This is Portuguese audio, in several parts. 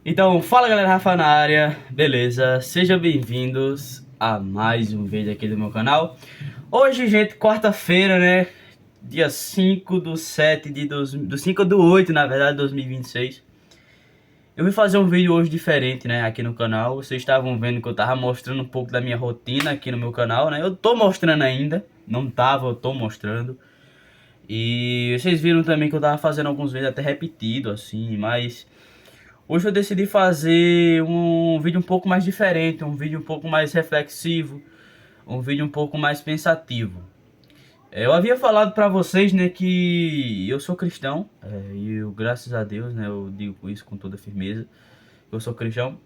Então, fala galera, Rafa na área, beleza? Sejam bem-vindos a mais um vídeo aqui do meu canal. Hoje, gente, quarta-feira, né? Dia 5 do 7 do 5 do 8, na verdade, 2026. Eu vim fazer um vídeo hoje diferente, né, aqui no canal. Vocês estavam vendo que eu tava mostrando um pouco da minha rotina aqui no meu canal, né? Eu tô mostrando ainda, não tava, eu tô mostrando. E vocês viram também que eu tava fazendo alguns vídeos até repetido, assim, mas hoje eu decidi fazer um vídeo um pouco mais diferente, um vídeo um pouco mais reflexivo, um vídeo um pouco mais pensativo. Eu havia falado pra vocês, né, que eu sou cristão, e eu, graças a Deus, né, eu digo isso com toda firmeza, eu sou cristão.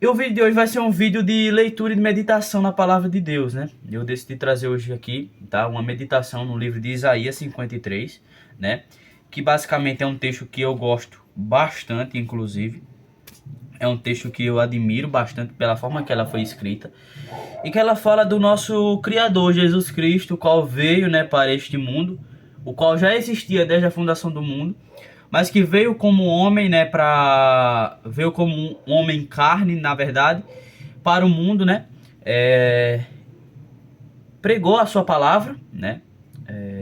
E o vídeo de hoje vai ser um vídeo de leitura e de meditação na palavra de Deus, né? Eu decidi trazer hoje aqui, tá, uma meditação no livro de Isaías 53, né, que basicamente é um texto que eu gosto bastante, inclusive. É um texto que eu admiro bastante pela forma que ela foi escrita. E que ela fala do nosso Criador, Jesus Cristo, o qual veio, né, para este mundo. O qual já existia desde a fundação do mundo. Mas que veio como homem, né, veio como um homem carne, na verdade, para o mundo, né. Pregou a sua palavra, né.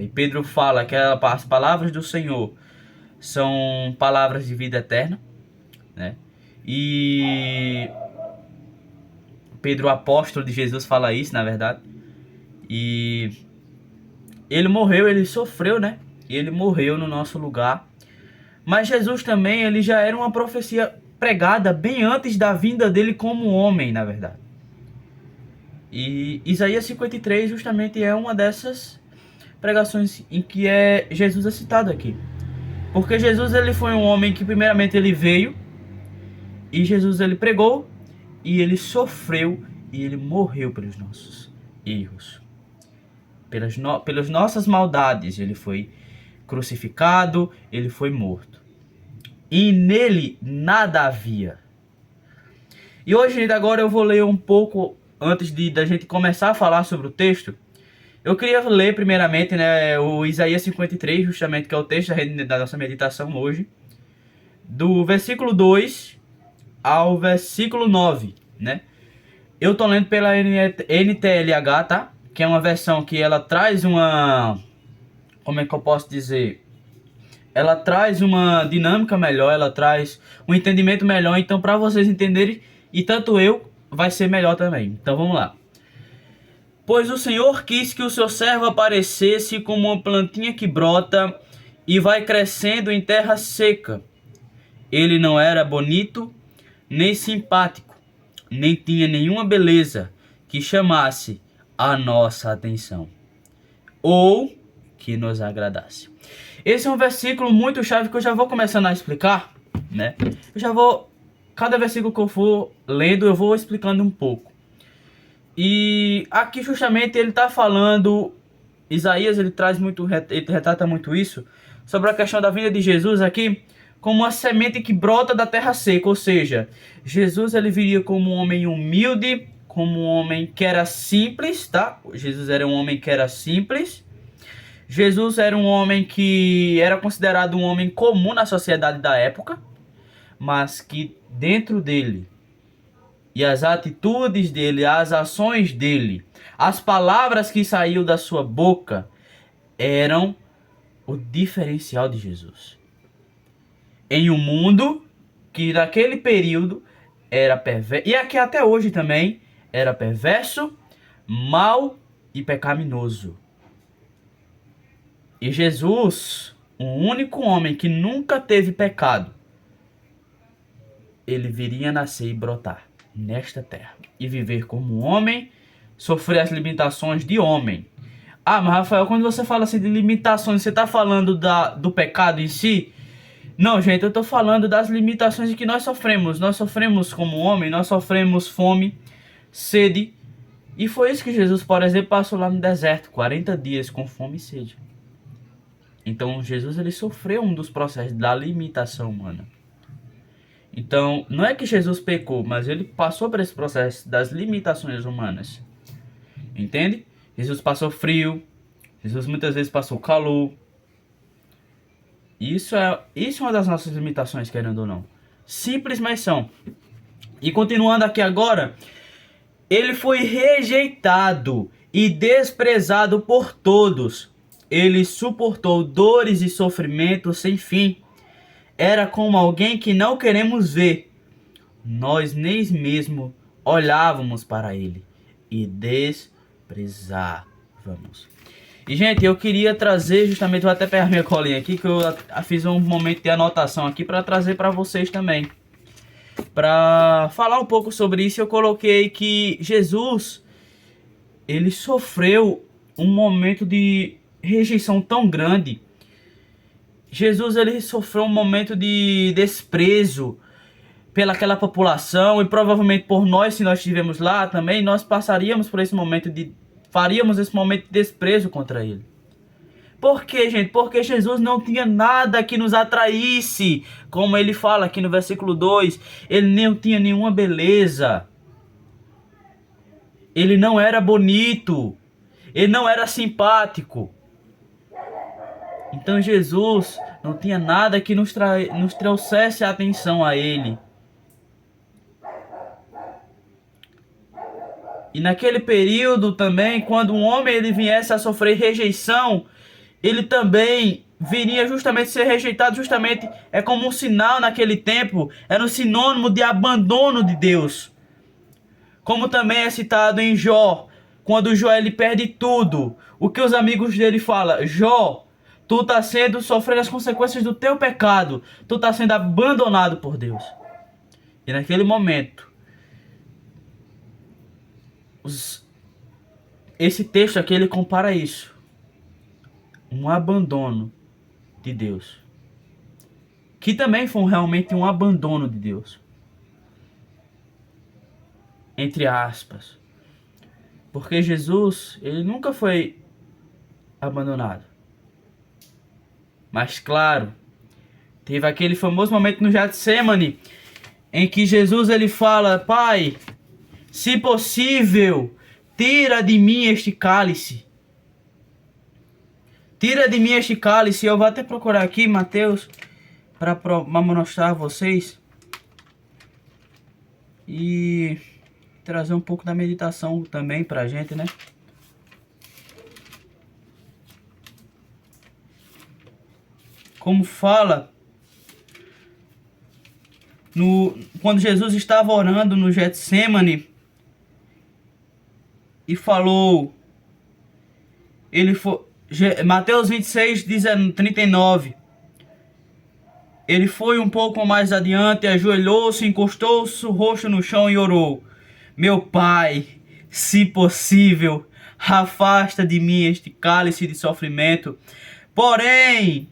E Pedro fala que as palavras do Senhor são palavras de vida eterna, né. E Pedro, o apóstolo de Jesus, fala isso, na verdade. E ele morreu, ele sofreu, né? Ele morreu no nosso lugar. Mas Jesus também, ele já era uma profecia pregada bem antes da vinda dele como homem, na verdade. E Isaías 53 justamente é uma dessas pregações em que Jesus é citado aqui. Porque Jesus, ele foi um homem que primeiramente ele veio, e Jesus ele pregou, e ele sofreu, e ele morreu pelos nossos erros, pelas nossas maldades. Ele foi crucificado, ele foi morto. E nele nada havia. E hoje, agora eu vou ler um pouco, antes da gente começar a falar sobre o texto. Eu queria ler primeiramente, né, o Isaías 53, justamente, que é o texto da nossa meditação hoje, do versículo 2 ao versículo 9, né? Eu tô lendo pela NTLH, tá? Que é uma versão que ela traz uma... Como é que eu posso dizer? Ela traz uma dinâmica melhor, ela traz um entendimento melhor. Então, para vocês entenderem, e tanto eu, vai ser melhor também. Então, vamos lá. Pois o Senhor quis que o seu servo aparecesse como uma plantinha que brota e vai crescendo em terra seca. Ele não era bonito, nem simpático, nem tinha nenhuma beleza que chamasse a nossa atenção, ou que nos agradasse. Esse é um versículo muito chave que eu já vou começando a explicar, né? Eu já vou, cada versículo que eu for lendo, eu vou explicando um pouco. E aqui justamente ele está falando, Isaías ele traz muito, ele retrata muito isso, sobre a questão da vinda de Jesus aqui, como uma semente que brota da terra seca, ou seja, Jesus ele viria como um homem humilde, como um homem que era simples, tá? Jesus era um homem que era simples. Jesus era um homem que era considerado um homem comum na sociedade da época, mas que dentro dele, e as atitudes dele, as ações dele, as palavras que saíam da sua boca, eram o diferencial de Jesus. Em um mundo que naquele período era perverso, e aqui até hoje também, era perverso, mau e pecaminoso. E Jesus, o único homem que nunca teve pecado, ele viria nascer e brotar nesta terra e viver como homem, sofrer as limitações de homem. Ah, mas Rafael, quando você fala assim de limitações, você está falando do pecado em si? Não, gente, eu estou falando das limitações que nós sofremos. Nós sofremos como homem, nós sofremos fome, sede. E foi isso que Jesus, por exemplo, passou lá no deserto, 40 dias com fome e sede. Então Jesus ele sofreu um dos processos da limitação humana. Então não é que Jesus pecou, mas ele passou por esse processo das limitações humanas. Entende? Jesus passou frio, Jesus muitas vezes passou calor. Isso é uma das nossas limitações, querendo ou não. Simples, mas são. E continuando aqui agora, ele foi rejeitado e desprezado por todos. Ele suportou dores e sofrimentos sem fim. Era como alguém que não queremos ver. Nós nem mesmo olhávamos para ele e desprezávamos. E, gente, eu queria trazer justamente, vou até pegar minha colinha aqui, que eu fiz um momento de anotação aqui para trazer para vocês também. Para falar um pouco sobre isso, eu coloquei que Jesus, ele sofreu um momento de rejeição tão grande. Jesus, ele sofreu um momento de desprezo pelaquela população, e provavelmente por nós, se nós estivemos lá também, nós passaríamos por esse momento faríamos esse momento de desprezo contra ele. Por quê, gente? Porque Jesus não tinha nada que nos atraísse, como ele fala aqui no versículo 2, ele não tinha nenhuma beleza, ele não era bonito, ele não era simpático. Então Jesus não tinha nada que nos trouxesse a atenção a ele. E naquele período também, quando um homem ele viesse a sofrer rejeição, ele também viria justamente ser rejeitado, justamente é como um sinal naquele tempo, era um sinônimo de abandono de Deus. Como também é citado em Jó, quando Jó ele perde tudo, o que os amigos dele falam: Jó, tu tá sofrendo as consequências do teu pecado, tu tá sendo abandonado por Deus. E naquele momento, esse texto aqui ele compara isso, um abandono de Deus, que também foi realmente um abandono de Deus, entre aspas, porque Jesus ele nunca foi abandonado. Mas claro, teve aquele famoso momento no Getsemane em que Jesus ele fala: Pai, se possível, tira de mim este cálice. Tira de mim este cálice. Eu vou até procurar aqui, Mateus, para mostrar a vocês. E trazer um pouco da meditação também pra gente, né? Como fala quando Jesus estava orando no Getsemane e falou, Mateus 26, 39, ele foi um pouco mais adiante, ajoelhou-se, encostou o rosto no chão e orou: Meu Pai, se possível, afasta de mim este cálice de sofrimento, porém,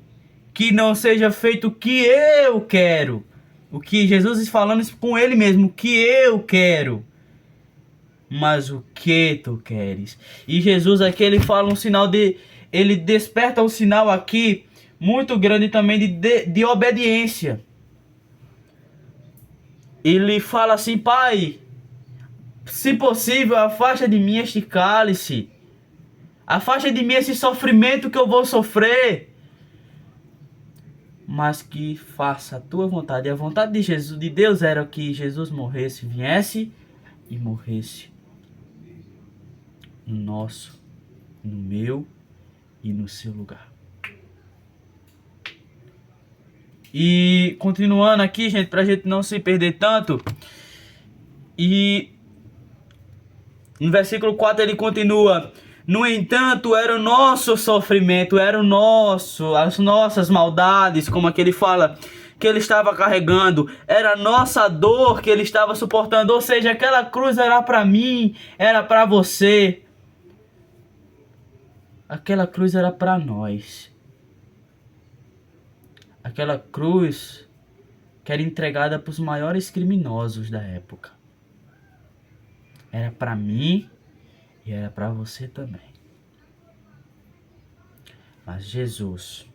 que não seja feito o que eu quero. O que Jesus falando isso com ele mesmo, o que eu quero, mas o que tu queres. E Jesus aqui ele fala um sinal ele desperta um sinal aqui muito grande também de obediência. Ele fala assim: Pai, se possível, afasta de mim este cálice, afasta de mim esse sofrimento que eu vou sofrer, mas que faça a tua vontade. E a vontade de Jesus, de Deus, era que Jesus morresse, viesse e morresse no nosso, no meu e no seu lugar. E continuando aqui, gente, pra gente não se perder tanto, e no versículo 4 ele continua: No entanto, era o nosso sofrimento, as nossas maldades, como aqui ele fala, que ele estava carregando, era a nossa dor que ele estava suportando. Ou seja, aquela cruz era para mim, era para você. Aquela cruz era para nós. Aquela cruz que era entregada para os maiores criminosos da época. Era para mim e era para você também. Mas Jesus,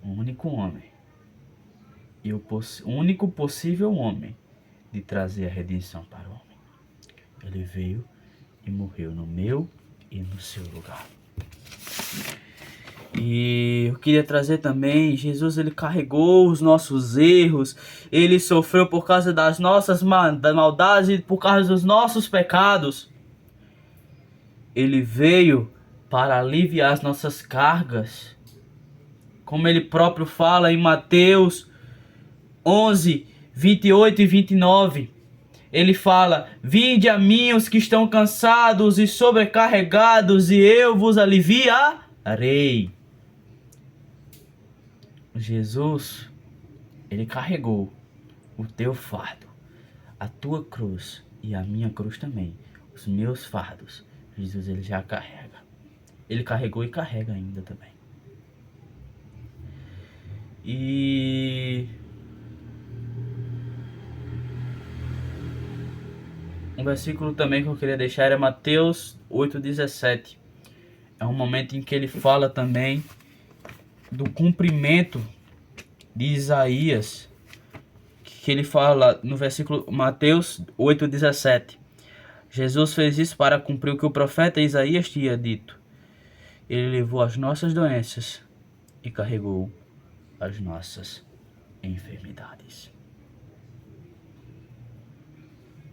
o único homem e o único possível homem de trazer a redenção para o homem, ele veio e morreu no meu e no seu lugar. E eu queria trazer também, Jesus ele carregou os nossos erros, ele sofreu por causa das nossas maldades e por causa dos nossos pecados. Ele veio para aliviar as nossas cargas. Como ele próprio fala em Mateus 11, 28 e 29. Ele fala: vinde a mim os que estão cansados e sobrecarregados, e eu vos aliviarei. Jesus, ele carregou o teu fardo, a tua cruz e a minha cruz também, os meus fardos. Jesus, ele já carrega. Ele carregou e carrega ainda também. E um versículo também que eu queria deixar era Mateus 8,17. É um momento em que ele fala também do cumprimento de Isaías, que ele fala no versículo Mateus 8,17. Jesus fez isso para cumprir o que o profeta Isaías tinha dito. Ele levou as nossas doenças e carregou as nossas enfermidades.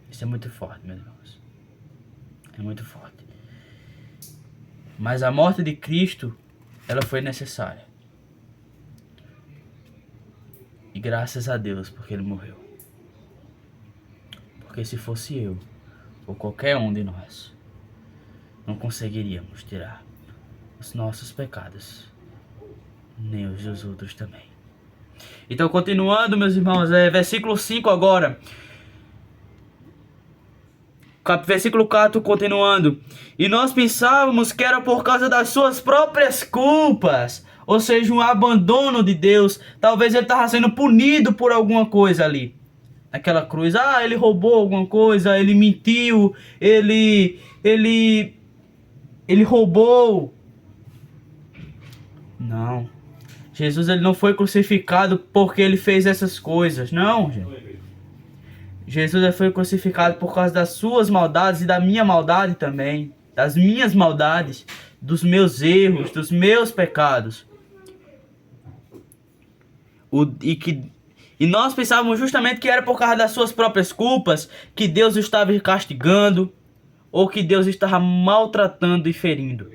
Isso é muito forte, meus irmãos. É muito forte. Mas a morte de Cristo, ela foi necessária. E graças a Deus, porque ele morreu. Porque se fosse eu, ou qualquer um de nós, não conseguiríamos tirar os nossos pecados, nem os dos outros também. Então, continuando, meus irmãos, versículo 5 agora. Versículo 4, continuando. E nós pensávamos que era por causa das suas próprias culpas, ou seja, um abandono de Deus. Talvez ele estava sendo punido por alguma coisa ali, naquela cruz. Ele roubou alguma coisa, ele mentiu, ele roubou. Não. Jesus, ele não foi crucificado porque ele fez essas coisas. Não, gente. Jesus foi crucificado por causa das suas maldades e da minha maldade também. Das minhas maldades, dos meus erros, dos meus pecados. E nós pensávamos justamente que era por causa das suas próprias culpas que Deus estava castigando, ou que Deus estava maltratando e ferindo.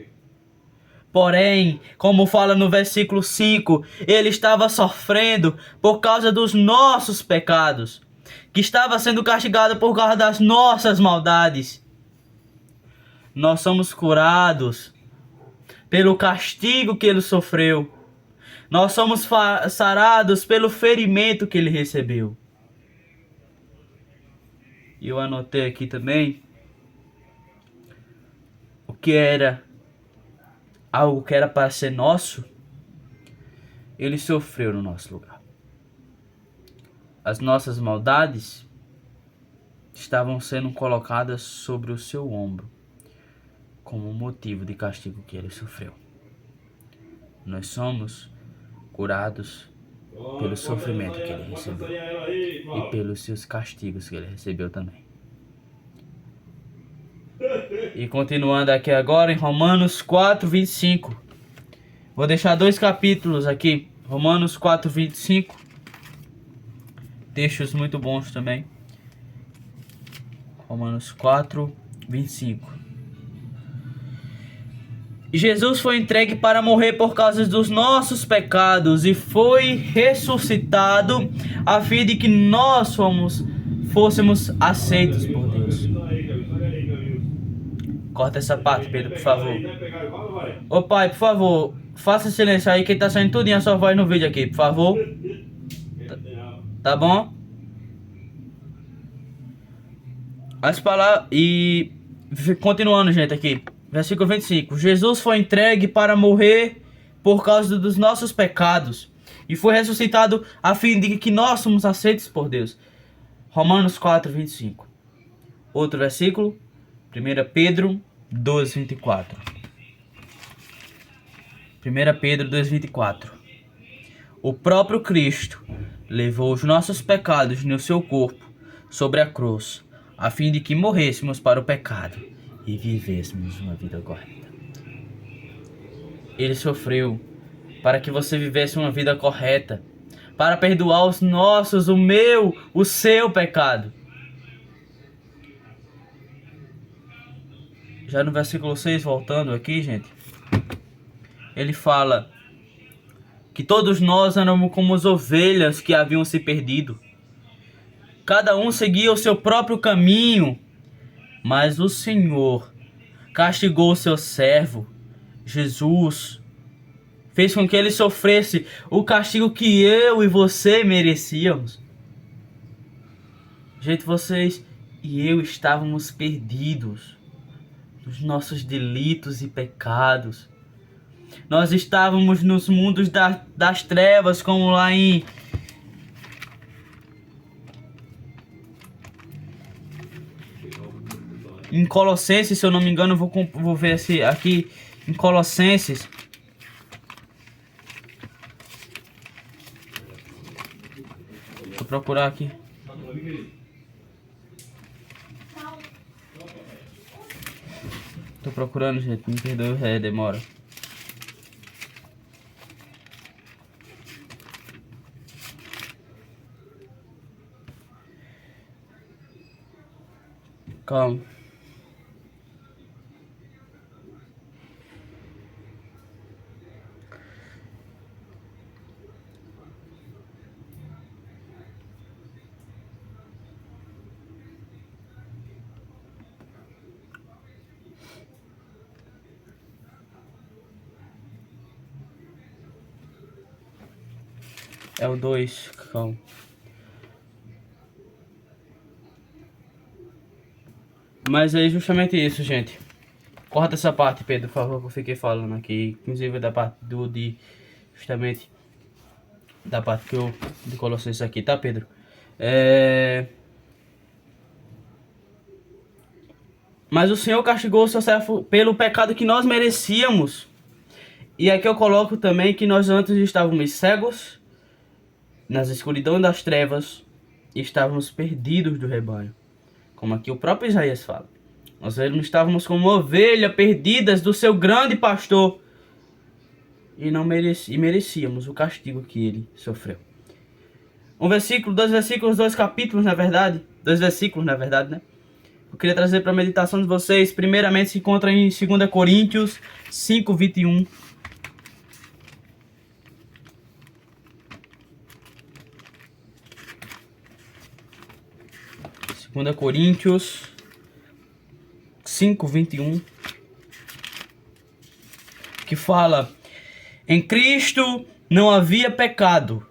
Porém, como fala no versículo 5, ele estava sofrendo por causa dos nossos pecados, que estava sendo castigado por causa das nossas maldades. Nós somos curados pelo castigo que ele sofreu. Nós somos sarados pelo ferimento que ele recebeu. E eu anotei aqui também o que era algo que era para ser nosso, ele sofreu no nosso lugar. As nossas maldades estavam sendo colocadas sobre o seu ombro, como motivo de castigo que ele sofreu. Nós somos curados pelo sofrimento que ele recebeu e pelos seus castigos que ele recebeu também. E continuando aqui agora em Romanos 4, 25. Vou deixar 2 capítulos aqui. Romanos 4, 25. Textos muito bons também. Romanos 4, 25. Jesus foi entregue para morrer por causa dos nossos pecados e foi ressuscitado a fim de que nós fôssemos aceitos por Deus. Corta essa parte, Pedro, por favor. Ô pai, por favor, faça silêncio aí que tá saindo tudinho a sua voz no vídeo aqui, por favor. Tá bom? As palavras... E... continuando, gente, aqui. Versículo 25. Jesus foi entregue para morrer por causa dos nossos pecados e foi ressuscitado a fim de que nós somos aceitos por Deus. Romanos 4, 25. Outro versículo. 1 Pedro 2, 24. 1 Pedro 2, 24. O próprio Cristo levou os nossos pecados no seu corpo sobre a cruz, a fim de que morrêssemos para o pecado e vivêssemos uma vida correta. Ele sofreu para que você vivesse uma vida correta, para perdoar os nossos, o meu, o seu pecado. Já no versículo 6, voltando aqui, gente, ele fala que todos nós éramos como as ovelhas que haviam se perdido. Cada um seguia o seu próprio caminho, mas o Senhor castigou o seu servo, Jesus, fez com que ele sofresse o castigo que eu e você merecíamos. Gente, vocês e eu estávamos perdidos nos nossos delitos e pecados. Nós estávamos nos mundos das trevas, como lá em Colossenses, se eu não me engano, vou ver se aqui em Colossenses. Vou procurar aqui. Tô procurando, gente, me perdoe, demora. Calma. É o 2, calma. Mas é justamente isso, gente. Corta essa parte, Pedro, por favor, que eu fiquei falando aqui. Inclusive da parte justamente da parte que eu de Colossenses aqui, tá, Pedro? Mas o Senhor castigou o seu servo pelo pecado que nós merecíamos. E aqui eu coloco também que nós antes estávamos cegos, nas escuridão das trevas, e estávamos perdidos do rebanho. Como aqui o próprio Isaías fala. Nós estávamos como ovelhas perdidas do seu grande pastor. E merecíamos o castigo que ele sofreu. Um versículo, dois versículos, dois capítulos, na verdade. Dois versículos, na verdade, né? Eu queria trazer para a meditação de vocês. Primeiramente se encontra em 2 Coríntios 5, 21. 2 Coríntios 5, 21, que fala: em Cristo não havia pecado,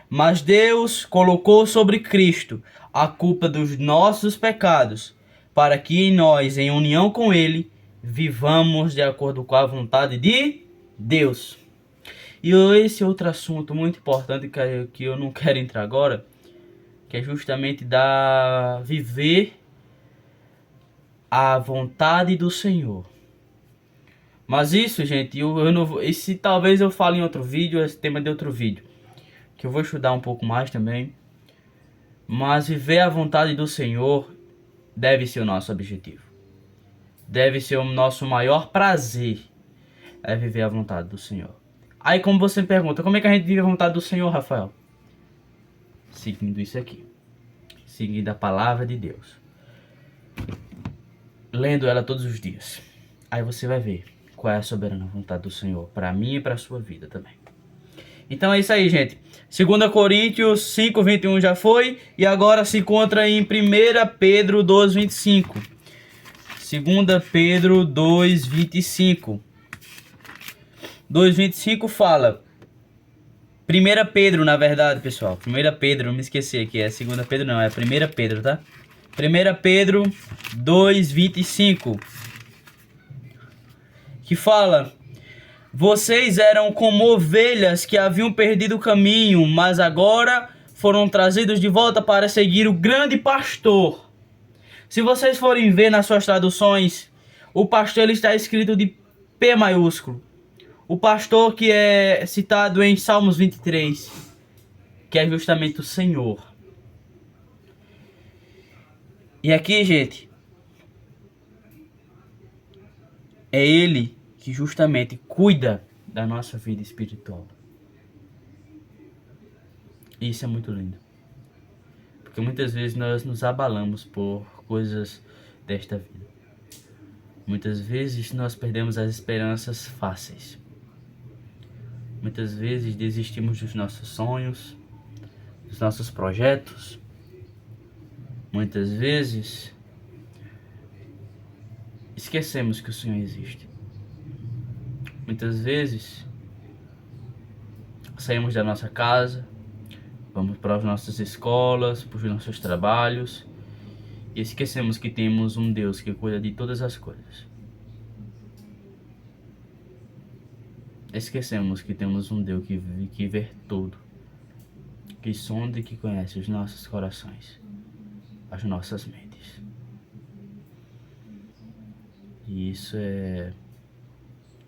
mas Deus colocou sobre Cristo a culpa dos nossos pecados, para que em nós, em união com Ele, vivamos de acordo com a vontade de Deus. E esse outro assunto muito importante que eu não quero entrar agora, que é justamente viver a vontade do Senhor. Mas isso, gente, eu não vou, esse talvez eu fale em outro vídeo, esse tema de outro vídeo, que eu vou estudar um pouco mais também. Mas viver a vontade do Senhor deve ser o nosso objetivo. Deve ser o nosso maior prazer, é viver a vontade do Senhor. Aí como você me pergunta, como é que a gente vive a vontade do Senhor, Rafael? Seguindo isso aqui, seguindo a palavra de Deus, lendo ela todos os dias. Aí você vai ver qual é a soberana vontade do Senhor para mim e para a sua vida também. Então é isso aí, gente. 2 Coríntios 5, 21 já foi. E agora se encontra em 1 Pedro 2, 25. 2 Pedro 2, 25. 2, 25 fala... 1 Pedro, na verdade, pessoal. 1 Pedro, não me esqueci aqui. É 2 Pedro, não. É 1 Pedro, tá? 1 Pedro 2, 25. Que fala: vocês eram como ovelhas que haviam perdido o caminho, mas agora foram trazidos de volta para seguir o grande pastor. Se vocês forem ver nas suas traduções, o pastor ele está escrito de P maiúsculo. O pastor que é citado em Salmos 23, que é justamente o Senhor. E aqui, gente, é Ele que justamente cuida da nossa vida espiritual. E isso é muito lindo. Porque muitas vezes nós nos abalamos por coisas desta vida. Muitas vezes nós perdemos as esperanças fáceis. Muitas vezes desistimos dos nossos sonhos, dos nossos projetos. Muitas vezes esquecemos que o Senhor existe. Muitas vezes saímos da nossa casa, vamos para as nossas escolas, para os nossos trabalhos e esquecemos que temos um Deus que cuida de todas as coisas. Esquecemos que temos um Deus que vê tudo, que sonda e que conhece os nossos corações, as nossas mentes. E isso é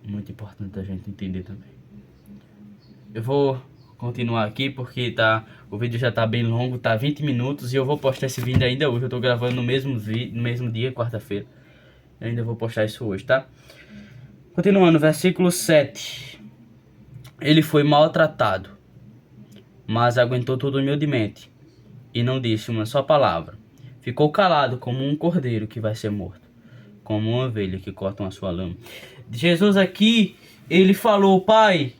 muito importante a gente entender também. Eu vou continuar aqui porque o vídeo já tá bem longo, tá 20 minutos e eu vou postar esse vídeo ainda hoje. Eu tô gravando no mesmo dia, quarta-feira. Eu ainda vou postar isso hoje, tá? Continuando, versículo 7. Ele foi maltratado, mas aguentou tudo humildemente e não disse uma só palavra. Ficou calado como um cordeiro que vai ser morto, como uma ovelha que cortam a sua lama. Jesus aqui, ele falou: Pai,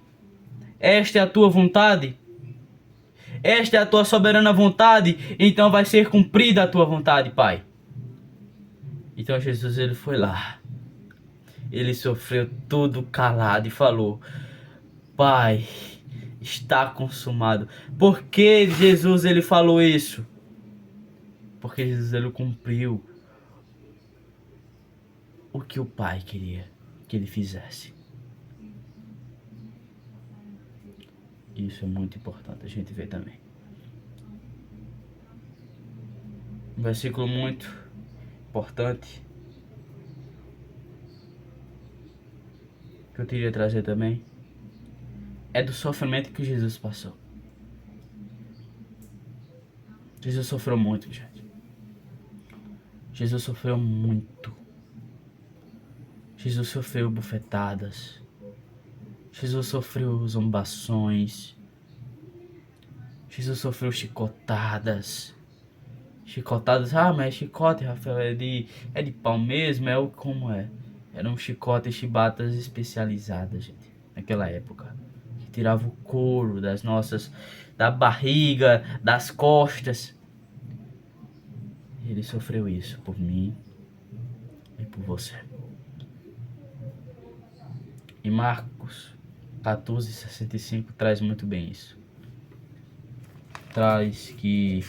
esta é a tua vontade, esta é a tua soberana vontade, então vai ser cumprida a tua vontade, Pai. Então Jesus, ele foi lá, ele sofreu tudo calado e falou: Pai, está consumado. Por que Jesus, ele falou isso? Porque Jesus, ele cumpriu o que o Pai queria que ele fizesse. Isso é muito importante a gente ver também. Um versículo muito importante que eu queria trazer também é do sofrimento que Jesus passou. Jesus sofreu muito, gente. Jesus sofreu muito. Jesus sofreu bufetadas. Jesus sofreu zombações. Jesus sofreu chicotadas. Chicotadas, mas chicote, Rafael, é de pau mesmo? Como é? Eram chicotes chibatas especializadas, gente, naquela época. Que tirava o couro da barriga, das costas. Ele sofreu isso por mim e por você. E Marcos 14:65 traz muito bem isso. Traz que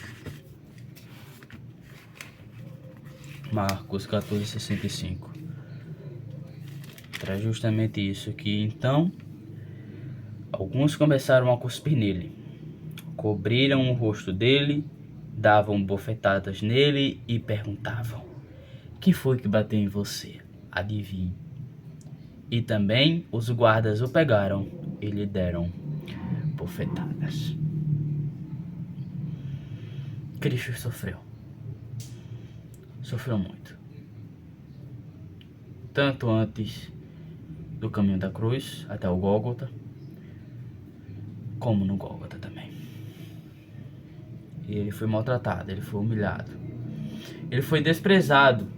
Marcos 14:65 traz justamente isso, que então alguns começaram a cuspir nele, cobriram o rosto dele, davam bofetadas nele e perguntavam: quem foi que bateu em você? Adivinhe. E também os guardas o pegaram e lhe deram bofetadas. Cristo sofreu. Sofreu muito. Tanto antes do caminho da cruz até o Gólgota, como no Gólgota também. E ele foi maltratado, ele foi humilhado. Ele foi desprezado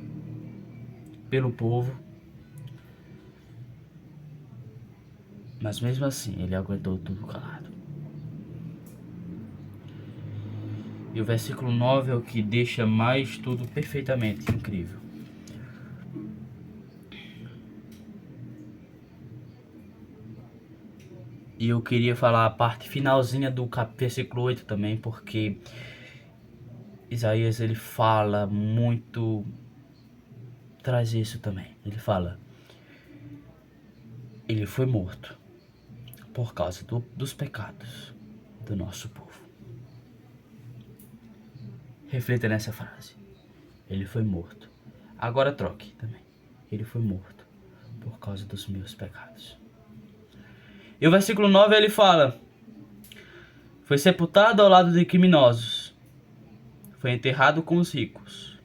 pelo povo. Mas mesmo assim, ele aguentou tudo calado. E o versículo 9 é o que deixa mais tudo perfeitamente incrível. E eu queria falar a parte finalzinha do versículo 8 também, porque Isaías, ele fala muito, traz isso também. Ele fala: ele foi morto por causa dos pecados do nosso povo. Reflita nessa frase. Ele foi morto. Agora troque também. Ele foi morto por causa dos meus pecados. E o versículo 9 ele fala: foi sepultado ao lado de criminosos. Foi enterrado com os ricos.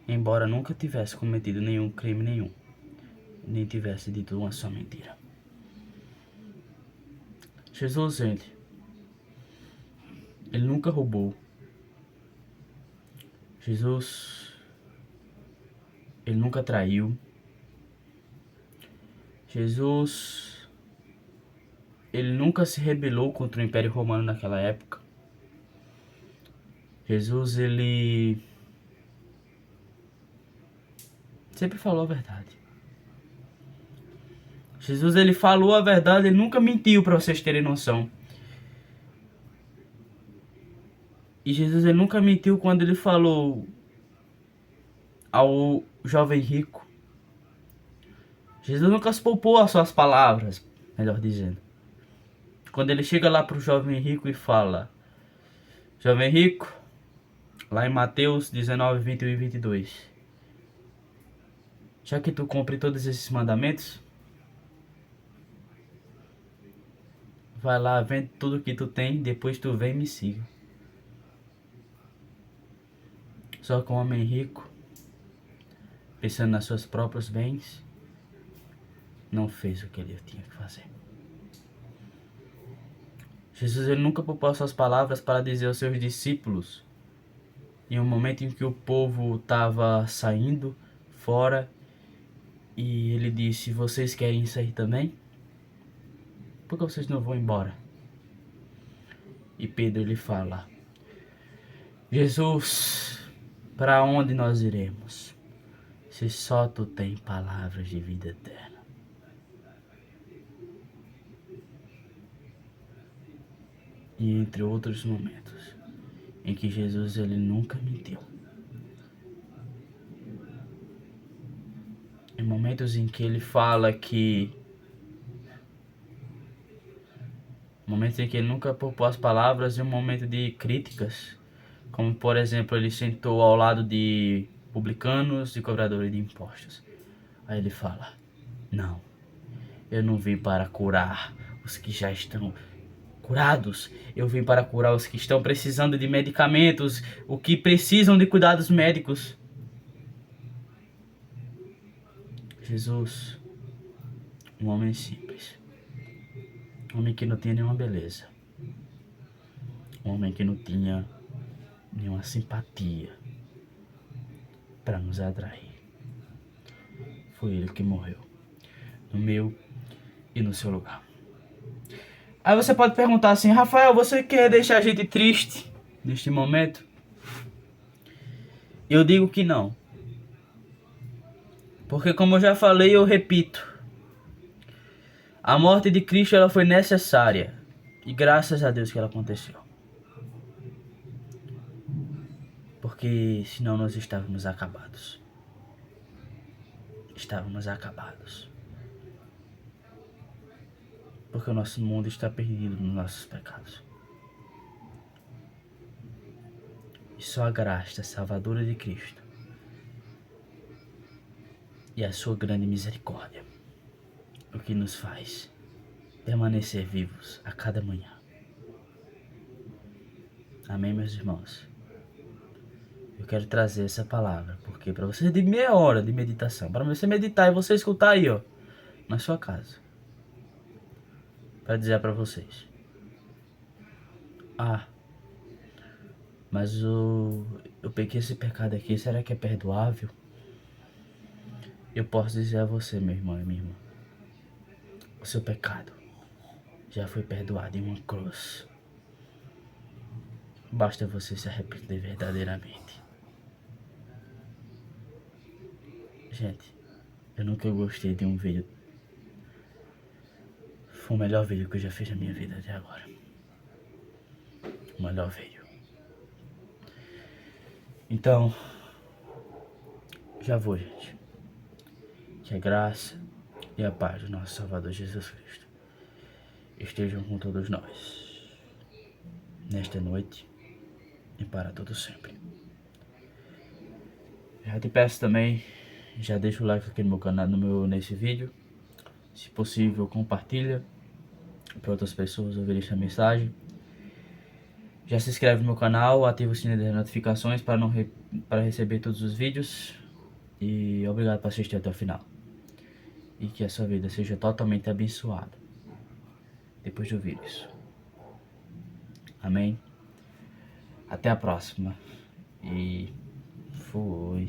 Embora nunca tivesse cometido nenhum crime nenhum, nem tivesse dito uma só mentira. Jesus, gente, ele nunca roubou. Jesus, ele nunca traiu. Jesus, ele nunca se rebelou contra o Império Romano naquela época. Jesus, ele sempre falou a verdade. Jesus, ele falou a verdade, ele nunca mentiu, para vocês terem noção. E Jesus, ele nunca mentiu quando ele falou ao jovem rico. Jesus nunca se poupou as suas palavras, melhor dizendo. Quando ele chega lá para o jovem rico e fala: jovem rico, lá em Mateus 19, 21 e 22. Já que tu cumpre todos esses mandamentos, vai lá, vende tudo que tu tem, depois tu vem e me siga. Só que um homem rico, pensando nas seus próprios bens, não fez o que ele tinha que fazer. Jesus, ele nunca poupou suas palavras para dizer aos seus discípulos, em um momento em que o povo estava saindo fora, e ele disse: vocês querem sair também? Por que vocês não vão embora? E Pedro, ele fala: Jesus, para onde nós iremos, se só tu tem palavras de vida eterna? E entre outros momentos em que Jesus, ele nunca mentiu. Em momentos em que ele fala que... momentos em que ele nunca poupou as palavras, em um momento de críticas, como por exemplo, ele sentou ao lado de publicanos e cobradores de impostos. Aí ele fala: não, eu não vim para curar os que já estão curados, eu vim para curar os que estão precisando de medicamentos, o que precisam de cuidados médicos. Jesus, um homem simples, um homem que não tinha nenhuma beleza, um homem que não tinha nenhuma simpatia para nos atrair. Foi ele que morreu, no meu e no seu lugar. Aí você pode perguntar assim: Rafael, você quer deixar a gente triste neste momento? Eu digo que não. Porque como eu já falei, eu repito. A morte de Cristo, ela foi necessária. E graças a Deus que ela aconteceu. Porque senão nós estávamos acabados. Estávamos acabados. Porque o nosso mundo está perdido nos nossos pecados. E só a graça salvadora de Cristo e a sua grande misericórdia o que nos faz permanecer vivos a cada manhã. Amém, meus irmãos? Eu quero trazer essa palavra, porque para você de meia hora de meditação, para você meditar e você escutar aí, ó, na sua casa, para dizer para vocês: ah, mas eu peguei esse pecado aqui, será que é perdoável? Eu posso dizer a você, meu irmão e minha irmã, o seu pecado já foi perdoado em uma cruz. Basta você se arrepender verdadeiramente. Gente, eu nunca gostei de um vídeo. Foi o melhor vídeo que eu já fiz na minha vida até agora. O melhor vídeo. Então, já vou, gente. Que a graça e a paz do nosso Salvador Jesus Cristo estejam com todos nós, nesta noite e para todo sempre. Já te peço também, já deixa o like aqui no meu canal, nesse vídeo. Se possível, compartilha para outras pessoas ouvirem essa mensagem. Já se inscreve no meu canal, ativa o sininho das notificações para receber todos os vídeos. E obrigado por assistir até o final. E que a sua vida seja totalmente abençoada depois de ouvir isso. Amém? Até a próxima. E fui.